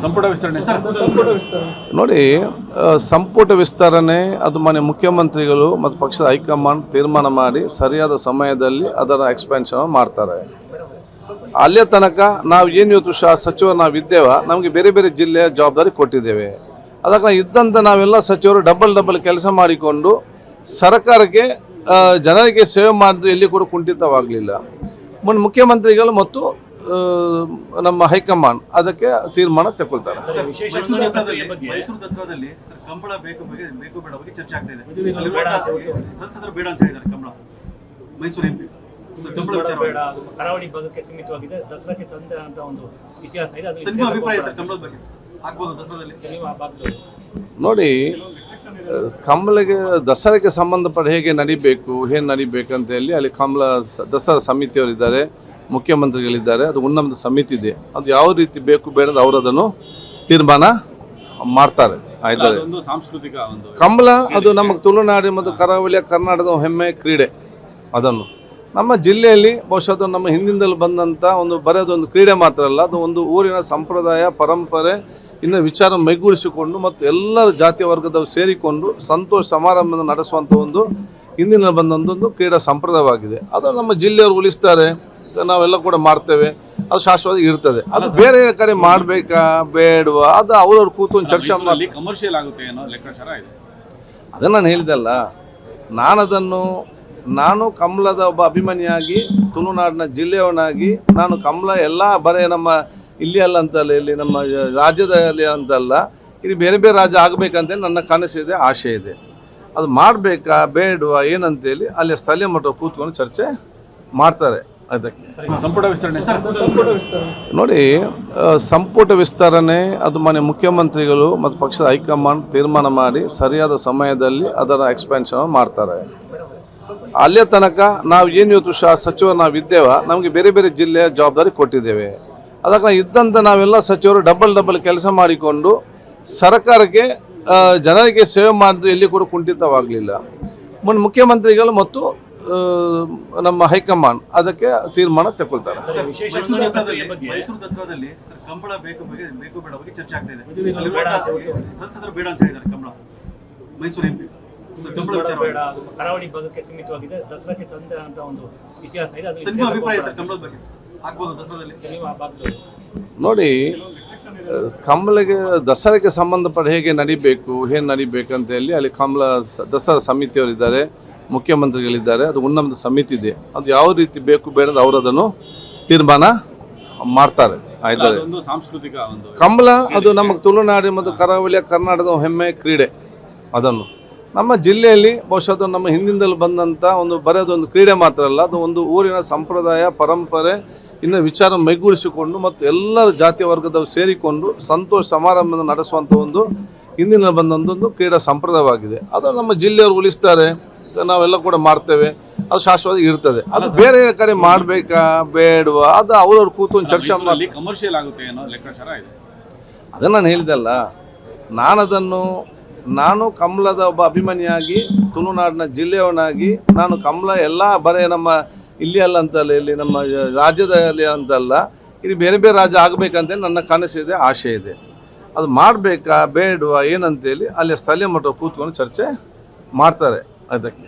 ಸಂಪುಟ ವಿಸ್ತರಣೆ ನೋಡಿ, ಸಂಪುಟ ವಿಸ್ತರಣೆ ಅದು ಮಾನ್ಯ ಮುಖ್ಯಮಂತ್ರಿಗಳು ಮತ್ತು ಪಕ್ಷದ ಹೈಕಮಾಂಡ್ ತೀರ್ಮಾನ ಮಾಡಿ ಸರಿಯಾದ ಸಮಯದಲ್ಲಿ ಅದರ ಎಕ್ಸ್ಪೆನ್ಷನ್ ಮಾಡ್ತಾರೆ. ಅಲ್ಲೇ ತನಕ ನಾವು ಏನು ಇವತ್ತು ಸಚಿವರು ನಾವಿದ್ದೇವೆ, ನಮಗೆ ಬೇರೆ ಬೇರೆ ಜಿಲ್ಲೆಯ ಜವಾಬ್ದಾರಿ ಕೊಟ್ಟಿದ್ದೇವೆ. ಅದಕ್ಕೆ ಇದ್ದಂಥ ನಾವೆಲ್ಲ ಸಚಿವರು ಡಬಲ್ ಕೆಲಸ ಮಾಡಿಕೊಂಡು ಸರ್ಕಾರಕ್ಕೆ ಜನರಿಗೆ ಸೇವೆ ಮಾಡಿದ್ರು ಎಲ್ಲಿ ಕೂಡ ಕುಂಠಿತವಾಗಲಿಲ್ಲ. ಮುಖ್ಯಮಂತ್ರಿಗಳು ಮತ್ತು ನಮ್ಮ ಹೈಕಮಾಂಡ್ ಅದಕ್ಕೆ ತೀರ್ಮಾನ ತಗೊಳ್ತಾರೆ. ಮೈಸೂರು ದಸರಾದಲ್ಲಿ ಕಂಬಳ ಬೇಕು ಬೇಡ ಬಗ್ಗೆ ಚರ್ಚೆ ಆಗ್ತಾ ಇದೆ. ಸಂಸದರು ಬೇಡ ಅಂತ ಹೇಳಿದ್ದಾರೆ ಕಂಬಳ. ಮೈಸೂರು ಎಂಪಿ ಕರಾವಳಿ ಭಾಗಕ್ಕೆ ಸೀಮಿತವಾಗಿದೆ, ದಸರಾಕ್ಕೆ ತಂದೆ ಅಂತ ಒಂದು ಇತಿಹಾಸ ಇದೆ. ನಿಮ್ಮ ಅಭಿಪ್ರಾಯ ಸರ್ ಕಂಬಳದ ಬಗ್ಗೆ ಆಗ್ಬೋದು ದಸರಾದಲ್ಲಿ? ನೋಡಿ, ಕಂಬಳಿಗೆ ದಸರಾಕ್ಕೆ ಸಂಬಂಧಪಟ್ಟ ಹೇಗೆ ನಡಿಬೇಕು ಅಂತ ಹೇಳಿ ಅಲ್ಲಿ ಕಂಬಳ ದಸರಾ ಸಮಿತಿಯವರಿದ್ದಾರೆ, ಮುಖ್ಯಮಂತ್ರಿಗಳಿದ್ದಾರೆ, ಅದು ಉನ್ನತ ಸಮಿತಿ ಇದೆ. ಅದು ಯಾವ ರೀತಿ ಬೇಕು ಬೇಡ ಅವರು ಅದನ್ನು ತೀರ್ಮಾನ ಮಾಡ್ತಾರೆ. ಆಯ್ತಾರೆ. ಕಂಬಳ ಅದು ನಮ್ಮ ತುಳುನಾಡು ಮತ್ತು ಕರಾವಳಿಯ ಕರ್ನಾಟಕದ ಹೆಮ್ಮೆ ಕ್ರೀಡೆ. ಅದನ್ನು ನಮ್ಮ ಜಿಲ್ಲೆಯಲ್ಲಿ ಬಹುಶಃ ಅದು ನಮ್ಮ ಹಿಂದಿಂದಲೂ ಬಂದಂಥ ಬರೋದೊಂದು ಕ್ರೀಡೆ ಮಾತ್ರ ಅಲ್ಲ, ಅದು ಒಂದು ಊರಿನ ಸಂಪ್ರದಾಯ ಪರಂಪರೆ ಇನ್ನು ವಿಚಾರ ಮೈಗೂಡಿಸಿಕೊಂಡು ಮತ್ತು ಎಲ್ಲರ ಜಾತಿ ವರ್ಗದವರು ಸೇರಿಕೊಂಡು ಸಂತೋಷ ಸಮಾರಂಭ ನಡೆಸುವಂಥ ಒಂದು ಹಿಂದಿನ ಬಂದೊಂದು ಕ್ರೀಡಾ ಸಂಪ್ರದಾಯವಾಗಿದೆ. ಅದು ನಮ್ಮ ಜಿಲ್ಲೆಯವರು ಉಳಿಸ್ತಾರೆ, ನಾವೆಲ್ಲ ಕೂಡ ಮಾಡ್ತೇವೆ, ಅದು ಶಾಶ್ವತ ಇರ್ತದೆ. ಅದು ಬೇರೆ ಕಡೆ ಮಾಡಬೇಕಾ ಬೇಡವಾ ಅದು ಅವ್ರವ್ರು ಕೂತು ಚರ್ಚೆ ಮಾಡಿ ಕಮರ್ಷಿಯಲ್ ಆಗುತ್ತೆ ಅನ್ನೋ ಲೆಕ್ಕಾಚಾರ ಇದೆ. ಅದನ್ನು ನಾನು ಹೇಳಿದಲ್ಲ, ನಾನು ಕಂಬಳದ ಒಬ್ಬ ಅಭಿಮಾನಿಯಾಗಿ ತುಳುನಾಡಿನ ಜಿಲ್ಲೆಯವನಾಗಿ ನಾನು ಕಂಬಳ ಎಲ್ಲ ಬರೇ ನಮ್ಮ ಇಲ್ಲಿ ಅಲ್ಲ ಅಂತಲ್ಲ, ಇಲ್ಲಿ ನಮ್ಮ ರಾಜ್ಯದಲ್ಲಿ ಅಂತಲ್ಲ, ಇಲ್ಲಿ ಬೇರೆ ಬೇರೆ ರಾಜ್ಯ ಆಗಬೇಕಂತೇಳಿ ನನ್ನ ಕನಸಿದೆ, ಆಶೆ ಇದೆ. ಅದು ಮಾಡಬೇಕಾ ಬೇಡವಾ ಏನಂತೇಳಿ ಅಲ್ಲಿ ಸ್ಥಳೀಯ ಮಟ್ಟ ಕೂತ್ಕೊಂಡು ಚರ್ಚೆ ಮಾಡ್ತಾರೆ. ಅದಕ್ಕೆ ಸಂಪುಟ ವಿಸ್ತರಣೆ ನೋಡಿ, ಸಂಪುಟ ವಿಸ್ತರಣೆ ಅದು ಮಾನ್ಯ ಮುಖ್ಯಮಂತ್ರಿಗಳು ಮತ್ತು ಪಕ್ಷದ ಹೈಕಮಾಂಡ್ ತೀರ್ಮಾನ ಮಾಡಿ ಸರಿಯಾದ ಸಮಯದಲ್ಲಿ ಅದರ ಎಕ್ಸ್ಪೆನ್ಷನ್ ಮಾಡ್ತಾರೆ. ಅಲ್ಲೇ ತನಕ ನಾವು ಏನು ಇವತ್ತು ಸಚಿವರು ನಾವಿದ್ದೇವೆ, ನಮಗೆ ಬೇರೆ ಬೇರೆ ಜಿಲ್ಲೆಯ ಜವಾಬ್ದಾರಿ ಕೊಟ್ಟಿದ್ದೇವೆ. ಅದಕ್ಕೆ ಇದ್ದಂಥ ನಾವೆಲ್ಲ ಸಚಿವರು ಡಬಲ್ ಕೆಲಸ ಮಾಡಿಕೊಂಡು ಸರ್ಕಾರಕ್ಕೆ ಜನರಿಗೆ ಸೇವೆ ಮಾಡಿದ್ರು ಎಲ್ಲಿ ಕೂಡ ಕುಂಠಿತವಾಗಲಿಲ್ಲ. ಮುಖ್ಯಮಂತ್ರಿಗಳು ಮತ್ತು ನಮ್ಮ ಹೈಕಮಾಂಡ್ ಅದಕ್ಕೆ ತೀರ್ಮಾನ ತಗೊಳ್ತಾರೆ. ಮೈಸೂರು ದಸರಾದಲ್ಲಿ ಕಂಬಳ ಬೇಕು ಬೇಡ ಬಗ್ಗೆ ಚರ್ಚೆ ಆಗ್ತಾ ಇದೆ. ಸಂಸದರು ಬೇಡ ಅಂತ ಹೇಳಿದ್ದಾರೆ ಕಂಬಳ. ಮೈಸೂರು ಎಂಪಿ ಕರಾವಳಿ ಭಾಗಕ್ಕೆ ಸೀಮಿತವಾಗಿದೆ, ದಸರಾಕ್ಕೆ ತಂದೆ ಅಂತ ಒಂದು ಇತಿಹಾಸ ಇದೆ. ನಿಮ್ಮ ಅಭಿಪ್ರಾಯ ಸರ್ ಕಂಬಳದ ಬಗ್ಗೆ ಆಗ್ಬೋದು ದಸರಾದಲ್ಲಿ? ನೋಡಿ, ಕಂಬಳಿಗೆ ದಸರಾಕ್ಕೆ ಸಂಬಂಧಪಟ್ಟ ಹೇಗೆ ನಡಿಬೇಕು ಅಂತ ಹೇಳಿ ಅಲ್ಲಿ ಕಂಬಳ ದಸರಾ ಸಮಿತಿಯವರಿದ್ದಾರೆ, ಮುಖ್ಯಮಂತ್ರಿಗಳಿದ್ದಾರೆ, ಅದು ಉನ್ನತ ಸಮಿತಿ ಇದೆ. ಅದು ಯಾವ ರೀತಿ ಬೇಕು ಬೇಡ ಅವರು ಅದನ್ನು ತೀರ್ಮಾನ ಮಾಡ್ತಾರೆ. ಆಯ್ತಾರೆ. ಕಂಬಳ ಅದು ನಮ್ಮ ತುಳುನಾಡು ಮತ್ತು ಕರಾವಳಿಯ ಕರ್ನಾಟಕದ ಹೆಮ್ಮೆ ಕ್ರೀಡೆ. ಅದನ್ನು ನಮ್ಮ ಜಿಲ್ಲೆಯಲ್ಲಿ ಬಹುಶಃ ಅದು ನಮ್ಮ ಹಿಂದಿಂದಲೂ ಬಂದಂಥ ಬರೋದೊಂದು ಕ್ರೀಡೆ ಮಾತ್ರ ಅಲ್ಲ, ಅದು ಒಂದು ಊರಿನ ಸಂಪ್ರದಾಯ ಪರಂಪರೆ ಇನ್ನು ವಿಚಾರ ಮೈಗೂಡಿಸಿಕೊಂಡು ಮತ್ತು ಎಲ್ಲರ ಜಾತಿ ವರ್ಗದವರು ಸೇರಿಕೊಂಡು ಸಂತೋಷ ಸಮಾರಂಭ ನಡೆಸುವಂಥ ಒಂದು ಹಿಂದಿನ ಬಂದೊಂದು ಕ್ರೀಡಾ ಸಂಪ್ರದಾಯವಾಗಿದೆ. ಅದು ನಮ್ಮ ಜಿಲ್ಲೆಯವರು ಉಳಿಸ್ತಾರೆ, ನಾವೆಲ್ಲ ಕೂಡ ಮಾಡ್ತೇವೆ, ಅದು ಶಾಶ್ವತ ಇರ್ತದೆ. ಅದು ಬೇರೆ ಕಡೆ ಮಾಡಬೇಕಾ ಬೇಡವಾ ಅದು ಅವ್ರವ್ರು ಕೂತು ಚರ್ಚೆ ಮಾಡಿ ಕಮರ್ಷಿಯಲ್ ಆಗುತ್ತೆ ಅನ್ನೋ ಲೆಕ್ಕಾಚಾರ ಇದೆ. ಅದನ್ನು ನಾನು ಹೇಳಿದಲ್ಲ, ನಾನು ಕಂಬಳದ ಒಬ್ಬ ಅಭಿಮಾನಿಯಾಗಿ ತುಳುನಾಡಿನ ಜಿಲ್ಲೆಯವನಾಗಿ ನಾನು ಕಂಬಳ ಎಲ್ಲ ಬರೇ ನಮ್ಮ ಇಲ್ಲಿ ಅಲ್ಲ ಅಂತಲ್ಲ, ಇಲ್ಲಿ ನಮ್ಮ ರಾಜ್ಯದಲ್ಲಿ ಅಂತಲ್ಲ, ಇಲ್ಲಿ ಬೇರೆ ಬೇರೆ ರಾಜ್ಯ ಆಗಬೇಕಂತೇಳಿ ನನ್ನ ಕನಸಿದೆ, ಆಶೆ ಇದೆ. ಅದು ಮಾಡಬೇಕಾ ಬೇಡವಾ ಏನಂತೇಳಿ ಅಲ್ಲಿ ಸ್ಥಳೀಯ ಮಟ್ಟ ಕೂತ್ಕೊಂಡು ಚರ್ಚೆ ಮಾಡ್ತಾರೆ. ಅದಕ್ಕೆ